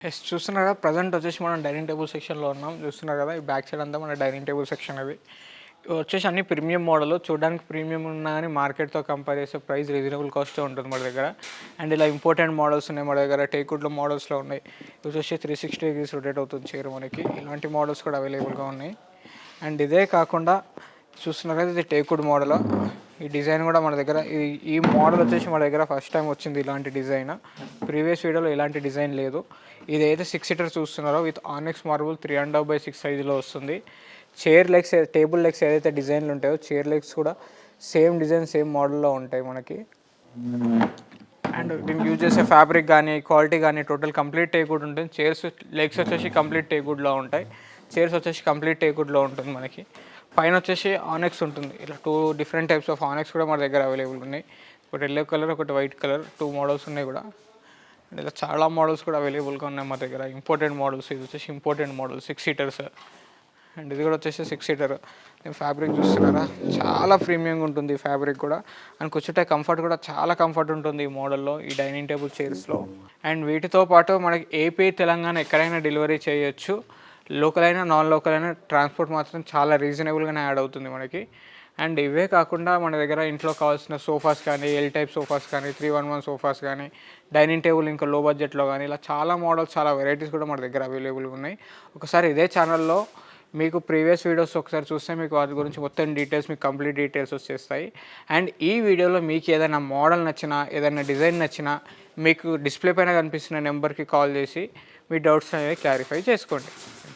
Yes. చూస్తున్నారు కదా! Present వచ్చేసి మనం డైనింగ్ టేబుల్ సెక్షన్‌లో ఉన్నాం. చూస్తున్నారు కదా! ఈ బ్యాక్ సైడ్ అంతా మన డైనింగ్ టేబుల్ సెక్షన్ అది. ఇవి వచ్చేసి అన్ని ప్రీమియం మోడల్. చూడడానికి ప్రీమియం ఉన్నా గానీ మార్కెట్‌తో కంపేర్ చేస్తే ప్రైస్ రీజనబుల్ కాస్టే ఉంటుంది మన దగ్గర. అండ్ ఇలా ఇంపార్టెంట్ మోడల్స్ ఉన్నాయి మన దగ్గర. టేక్‌వుడ్‌లో మోడల్స్‌లో ఉన్నాయి. ఇది వచ్చేసి 360 డిగ్రీస్ రొటేట్ అవుతుంది చైర్ మనకి. ఇలాంటి మోడల్స్ కూడా అవైలబుల్‌గా ఉన్నాయి. అండ్ ఇదే కాకుండా చూస్తున్నారు కదా! ఇది టేక్‌వుడ్ మోడల్. ఈ డిజైన్ కూడా మన దగ్గర ఈ మోడల్ వచ్చేసి మన దగ్గర ఫస్ట్ టైం వచ్చింది ఇలాంటి డిజైన్. ప్రీవియస్ వీడియోలో ఇలాంటి డిజైన్ లేదు. ఇదైతే 6 సీటర్ చూస్తున్నారో విత్ ఆనెక్స్ మార్బుల్ 3.5/6 సైజులో వస్తుంది. చైర్ లెగ్స్ టేబుల్ లెగ్స్ ఏదైతే డిజైన్లు ఉంటాయో చైర్ లెగ్స్ కూడా సేమ్ డిజైన్ సేమ్ మోడల్లో ఉంటాయి మనకి. అండ్ దీనికి యూజ్ చేసే ఫ్యాబ్రిక్ కానీ క్వాలిటీ కానీ టోటల్ కంప్లీట్ టేక్వుడ్ ఉంటుంది. చైర్స్ లెగ్స్ వచ్చేసి కంప్లీట్ టేక్వుడ్లో ఉంటాయి. చైర్స్ వచ్చేసి కంప్లీట్ టేక్వుడ్లో ఉంటుంది మనకి. పైన వచ్చేసి ఆనెక్స్ ఉంటుంది. ఇలా 2 డిఫరెంట్ టైప్స్ ఆఫ్ ఆనెక్స్ కూడా మన దగ్గర అవైలబుల్ ఉన్నాయి. ఒకటి యెల్లో కలర్, ఒకటి వైట్ కలర్ 2 మోడల్స్ ఉన్నాయి కూడా. అండ్ ఇలా చాలా మోడల్స్ కూడా అవైలబుల్గా ఉన్నాయి మా దగ్గర. ఇంపార్టెంట్ మోడల్స్, ఇది వచ్చేసి ఇంపార్టెంట్ మోడల్ 6 సీటర్స్. అండ్ ఇది కూడా వచ్చేసి 6 సీటర్. ఫ్యాబ్రిక్ చూస్తున్నారా, చాలా ప్రీమియంగా ఉంటుంది ఈ ఫ్యాబ్రిక్ కూడా. అండ్ కూర్చుంటే కంఫర్ట్ కూడా చాలా కంఫర్ట్ ఉంటుంది ఈ మోడల్లో, ఈ డైనింగ్ టేబుల్ చైర్స్లో. అండ్ వీటితో పాటు మనకి ఏపీ, తెలంగాణ ఎక్కడైనా డెలివరీ చేయొచ్చు. లోకల్ అయినా నాన్ లోకల్ అయినా ట్రాన్స్పోర్ట్ మాత్రం చాలా రీజనబుల్గానే యాడ్ అవుతుంది మనకి. అండ్ ఇవే కాకుండా మన దగ్గర ఇంట్లో కావాల్సిన సోఫాస్ కానీ, ఎల్ టైప్ సోఫాస్ కానీ, 311 సోఫాస్ కానీ, డైనింగ్ టేబుల్ ఇంకా లో బడ్జెట్లో కానీ ఇలా చాలా మోడల్స్, చాలా వెరైటీస్ కూడా మన దగ్గర అవైలబుల్గా ఉన్నాయి. ఒకసారి ఇదే ఛానల్లో మీకు ప్రీవియస్ వీడియోస్ ఒకసారి చూస్తే మీకు వాటి గురించి మొత్తం డీటెయిల్స్, మీకు కంప్లీట్ డీటెయిల్స్ వచ్చేస్తాయి. అండ్ ఈ వీడియోలో మీకు ఏదైనా మోడల్ నచ్చినా, ఏదైనా డిజైన్ నచ్చినా మీకు డిస్ప్లే పైన కనిపిస్తున్న నెంబర్కి కాల్ చేసి మీ డౌట్స్ అనేవి క్లారిఫై చేసుకోండి.